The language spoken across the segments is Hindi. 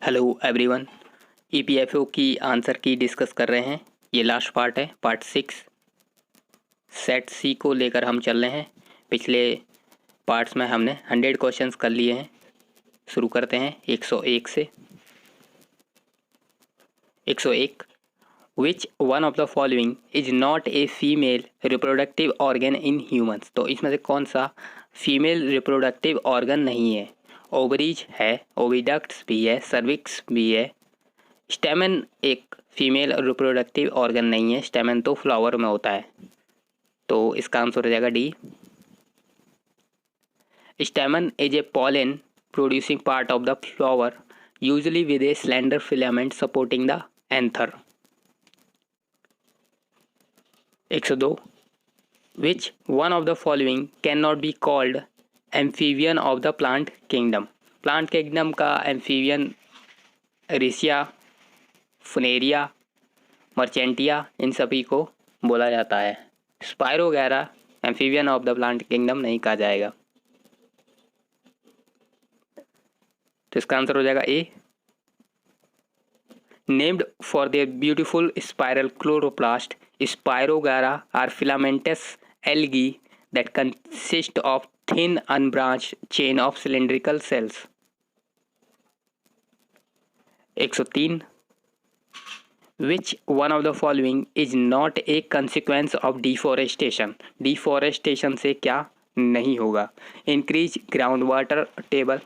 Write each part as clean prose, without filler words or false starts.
Hello everyone. ईपीएफओ की आंसर की डिस्कस कर रहे हैं। ये लास्ट पार्ट है, पार्ट 6। सेट सी को लेकर हम चल रहे हैं। पिछले पार्ट्स में हमने 100 क्वेश्चंस कर लिए हैं। शुरू करते हैं 101 से। 101, विच one of the following is not a female reproductive organ in humans. तो इसमें से कौन सा फीमेल रिप्रोडक्टिव ऑर्गन नहीं है? ओवरीज है, ओविडक्ट्स भी है, सर्विक्स भी है। स्टेमन एक फीमेल रिप्रोडक्टिव ऑर्गन नहीं है, स्टेमन तो फ्लावर में होता है। तो इसका आंसर हो जाएगा D. Stamen is a pollen producing part of the flower usually with a slender filament supporting the anther. 102, which one of the following can not be called amphibian of the plant kingdom. Plant kingdom का एम्फीबियन रिसिया, फुनेरिया, मर्चेंटिया, इन सभी को बोला जाता है। स्पायरो वगैरह amphibian of the plant kingdom नहीं कहा जाएगा। तो इसका आंसर हो जाएगा A. Named for their beautiful spiral chloroplast, spirogyra are filamentous algae that consist of thin unbranched chain of cylindrical cells. 103, which one of the following is not a consequence of deforestation? Deforestation से क्या नहीं होगा? Increase ground water table.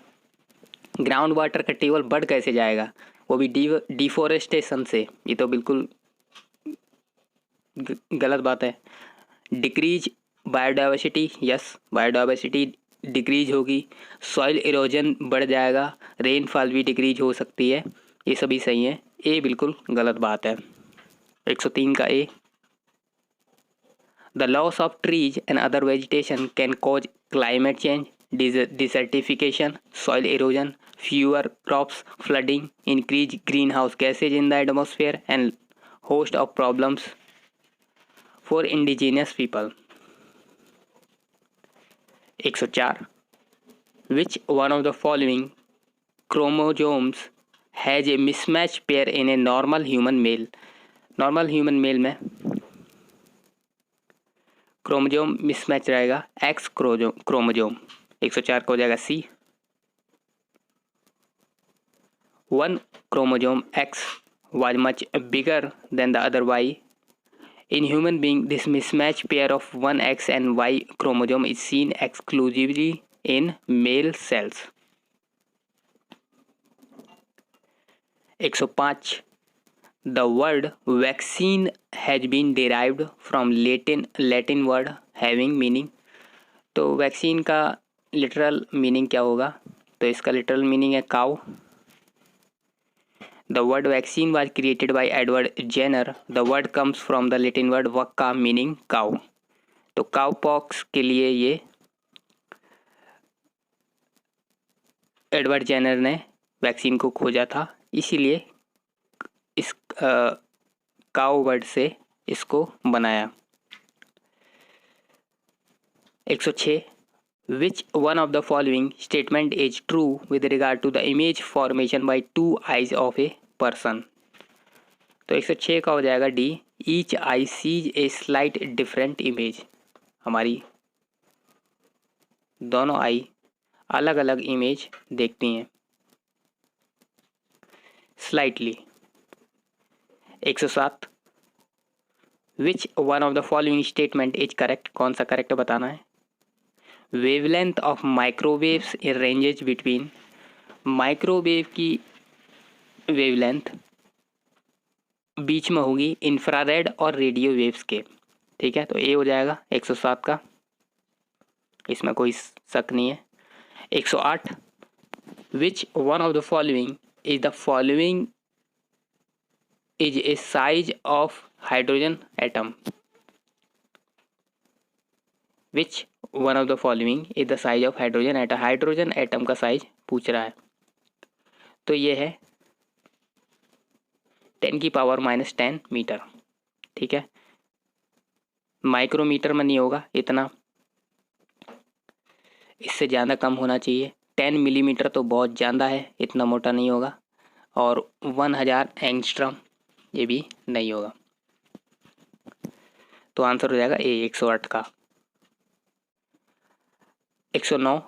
Ground water का टेबल बढ़ कैसे जाएगा? वो भी डिफॉरेस्टेशन से। ये तो बिल्कुल गलत बात है। Decrease biodiversity, yes biodiversity decrease होगी। सॉइल इरोजन बढ़ जाएगा, रेनफॉल भी डिक्रीज हो सकती है। ये सभी सही है, ए बिल्कुल गलत बात है। 103 का A. The loss of trees and other vegetation can cause climate change, desertification, soil erosion, fewer crops, flooding, increase greenhouse gases in the atmosphere and host of problems for indigenous people. 104, which one of the following chromosomes has a mismatch pair in a normal human male. Normal human male में क्रोमोजोम मिसमैच रहेगा एक्स क्रोमोजोम। 104 का हो जाएगा C. One chromosome X was much bigger than the other Y. In human being, this mismatch pair of one X and Y chromosome is seen exclusively in male cells. 105, the word vaccine has been derived from Latin word having meaning. तो वैक्सीन का लिटरल मीनिंग क्या होगा? तो इसका लिटरल मीनिंग है cow. The word vaccine was created by Edward Jenner. The word comes from the Latin word vacca meaning cow. तो काउ पॉक्स के लिए ये एडवर्ड जेनर ने वैक्सीन को खोजा था, इसीलिए इस काउ वर्ड से इसको बनाया। 106, which one of the following statement is true with regard to the image formation by two eyes of a person? तो 106 का हो जाएगा D. Each eye sees a slight different image. हमारी दोनों आई अलग अलग इमेज देखती हैं slightly. 107, which one of the following statement is correct? कौन सा करेक्ट बताना है? Wavelength of microwaves ranges between. Microwave की वेवलेंथ बीच में होगी इंफ्रारेड और रेडियो वेव्स के। ठीक है, तो ए हो जाएगा 107 का, इसमें कोई शक नहीं है। 108, विच one of the following is a size of hydrogen atom. Which one of the following is the size of hydrogen atom. Hydrogen atom का साइज पूछ रहा है, तो ये है 10⁻⁻10 मीटर। ठीक है, माइक्रोमीटर में नहीं होगा इतना, इससे ज़्यादा कम होना चाहिए। 10 मिलीमीटर तो बहुत ज़्यादा है, इतना मोटा नहीं होगा। और 1000 एंगस्ट्रम ये भी नहीं होगा। तो आंसर हो जाएगा ए 108 का। 109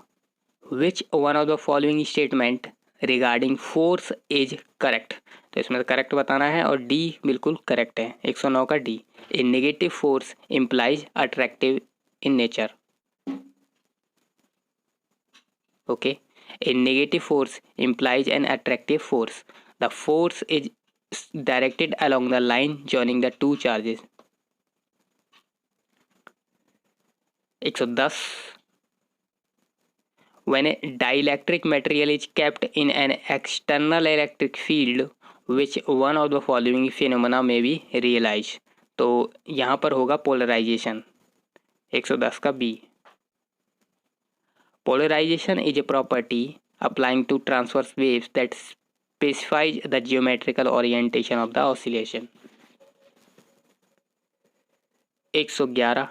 विच one of the following statement regarding force is correct. तो इसमें करेक्ट बताना है और डी बिल्कुल करेक्ट है। 109 का D, A negative force implies attractive in nature. Okay, a negative force implies an attractive force. The force is directed along the line joining the two charges. 110 when a dielectric material is kept in an external electric field, which one of the following phenomena may be realized. तो यहाँ पर होगा पोलराइजेशन। 110 का B, polarization is a property applying to transverse waves that specifies the geometrical orientation of the oscillation. 111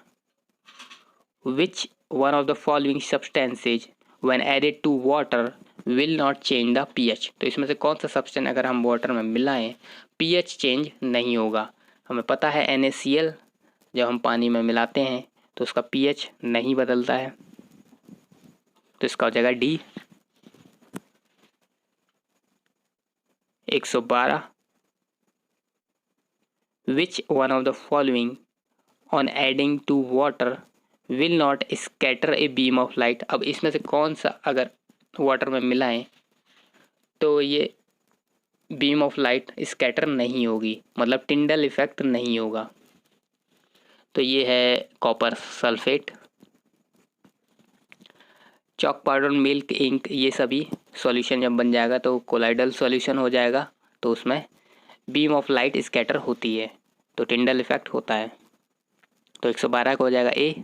which one of the following substances when added to water will not change the pH। तो इसमें से कौन सा सब्सटेंस अगर हम वाटर में मिलाएं pH चेंज नहीं होगा। हमें पता है NaCl जब हम पानी में मिलाते हैं तो उसका pH नहीं बदलता है, तो इसका हो जाएगा D. 112 which one of the following on adding to water will not scatter a beam of light. अब इसमें से कौन सा अगर वाटर में मिलाएं तो ये बीम ऑफ लाइट स्कैटर नहीं होगी, मतलब टिंडल इफेक्ट नहीं होगा। तो ये है copper sulphate, chalk powder, milk, ink, ये सभी सॉल्यूशन जब बन जाएगा तो कोलाइडल सॉल्यूशन हो जाएगा, तो उसमें बीम ऑफ लाइट स्कैटर होती है, तो टिंडल इफेक्ट होता है। तो 112 का हो जाएगा A.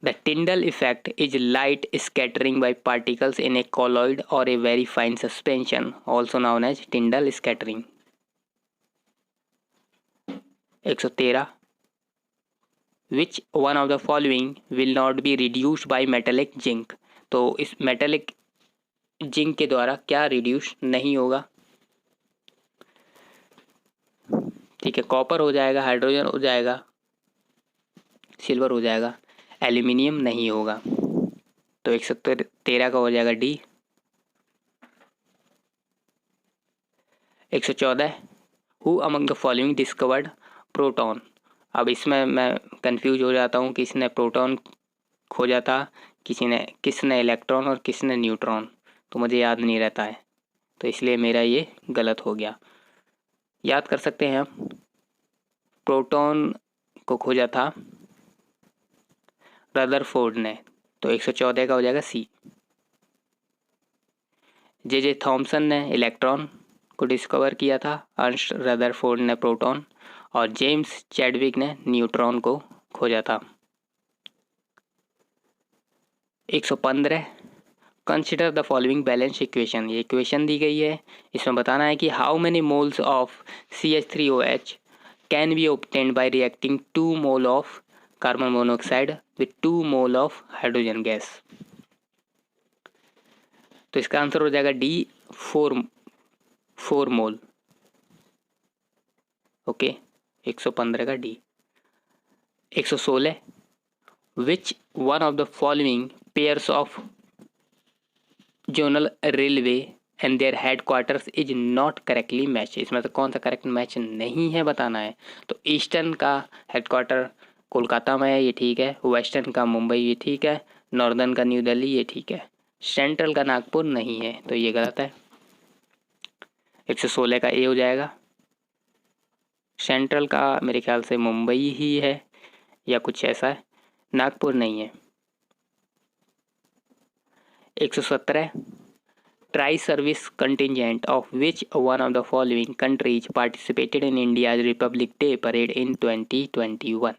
The Tyndall effect is light scattering by particles in a colloid or a very fine suspension also known as Tyndall scattering. 113 which one of the following will not be reduced by metallic zinc. तो इस मेटेलिक जिंक के द्वारा क्या रिड्यूस नहीं होगा। ठीक है, कॉपर हो जाएगा, हाइड्रोजन हो जाएगा, सिल्वर हो जाएगा, एल्यूमिनियम नहीं होगा। तो 113 का हो जाएगा D. 114 who among the following discovered proton. अब इसमें मैं कंफ्यूज हो जाता हूँ, किसने प्रोटॉन खोजा था, किसने इलेक्ट्रॉन और किसने न्यूट्रॉन, तो मुझे याद नहीं रहता है, तो इसलिए मेरा ये गलत हो गया। याद कर सकते हैं हम, प्रोटॉन को खोजा था रदरफोर्ड ने, तो 114 का हो जाएगा सी। जे थॉमसन ने इलेक्ट्रॉन को डिस्कवर किया था, अर्नस्ट रदरफोर्ड ने प्रोटॉन और जेम्स चैडविक ने न्यूट्रॉन को खोजा था। 115 consider the following balance equation. ये इक्वेशन दी गई है, इसमें बताना है कि how many moles of CH3OH can be obtained by reacting 2 mole of carbon monoxide with 2 mole of hydrogen gas. तो इसका आंसर हो जाएगा डी 4 मोल। ओके, 115 का D. 116 which one of the following pairs of zonal railway and their headquarters is not correctly match. इसमें से कौन सा करेक्ट मैच नहीं है बताना है। तो ईस्टर्न का हेडक्वार्टर कोलकाता में है, ये ठीक है। वेस्टर्न का मुंबई, ये ठीक है। नॉर्दर्न का न्यू दिल्ली, ये ठीक है। सेंट्रल का नागपुर नहीं है, तो ये गलत है। 116 का ए हो जाएगा। सेंट्रल का मेरे ख्याल से मुंबई ही है या कुछ ऐसा है, नागपुर नहीं है। 117 tri service contingent of which one of the following countries participated in India's Republic Day parade in 2021।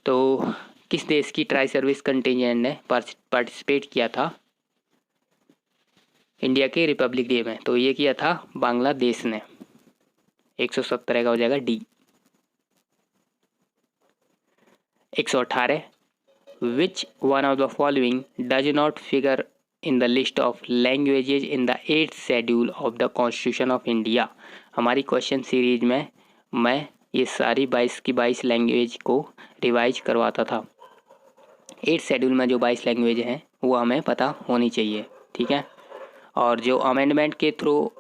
तो किस देश की ट्राई सर्विस कंटिजेंट ने पार्टिसिपेट किया था इंडिया के रिपब्लिक डे में? तो ये किया था बांग्लादेश ने। 117 का हो जाएगा D. 118 which one of the following does not figure in the list of languages in the 8th schedule of the constitution of India. हमारी क्वेश्चन सीरीज में मैं ये सारी 22 की 22 लैंग्वेज को रिवाइज करवाता था। 8th शेड्यूल में जो 22 लैंग्वेज हैं वो हमें पता होनी चाहिए, ठीक है। और जो अमेंडमेंट के थ्रू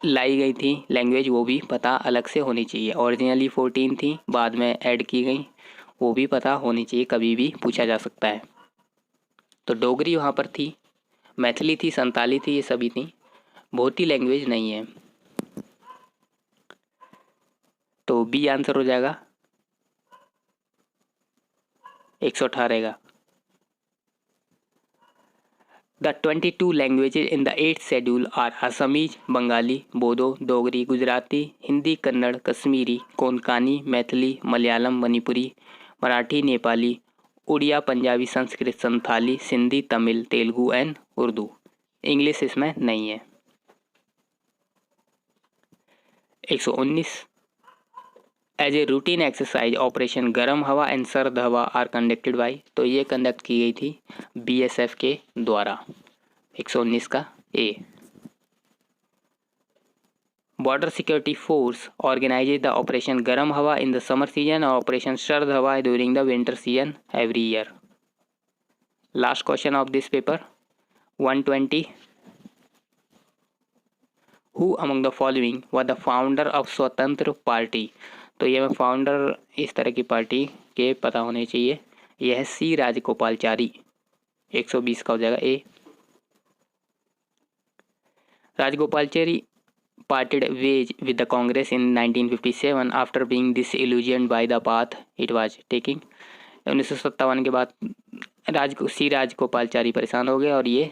लाई गई थी लैंग्वेज वो भी पता अलग से होनी चाहिए। ओरिजिनली 14 थी, बाद में ऐड की गई, वो भी पता होनी चाहिए, कभी भी पूछा जा सकता है। तो डोगरी वहाँ पर थी, मैथिली थी, संताली थी, ये सभी थी, बहुत ही लैंग्वेज नहीं है। तो बी आंसर हो जाएगा 118 का। The 22 languages in the 8th schedule are Assamese, Bengali, Bodo, Dogri, Gujarati, Hindi, Kannada, Kashmiri, Konkani, Maithili, Malayalam, Manipuri, Marathi, Nepali, Oriya, Punjabi, Sanskrit, Santhali, Sindhi, Tamil, Telugu and Urdu. English इसमें नहीं है। 119 as a routine exercise operation गर्म हवा एंड सर्द हवा आर कंडक्टेड बाई। तो ये कंडक्ट की गई थी BSF के द्वारा। 119 का A. Border security force organizes the operation गर्म Hawa in the summer season और operation Sard Hawa during the winter season every year. Last question of this paper 120। Who among the following were the founder of Swatantra Party. तो ये मैं फाउंडर इस तरह की पार्टी के पता होने चाहिए। यह है C राजगोपालचारी। 120 का हो जाएगा ए। Rajagopalachari parted ways with the Congress in 1957 after being disillusioned by the path it was taking। 1957 के बाद C राजगोपालचारी परेशान हो गए और ये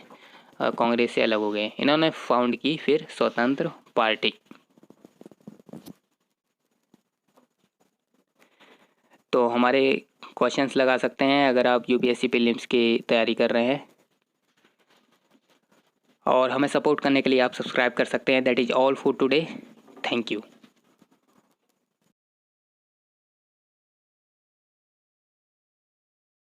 कांग्रेस से अलग हो गए। इन्होंने फाउंड की फिर स्वतंत्र पार्टी। तो हमारे क्वेश्चंस लगा सकते हैं अगर आप UPSC प्रीलिम्स की तैयारी कर रहे हैं। और हमें सपोर्ट करने के लिए आप सब्सक्राइब कर सकते हैं। That is all for today. Thank you.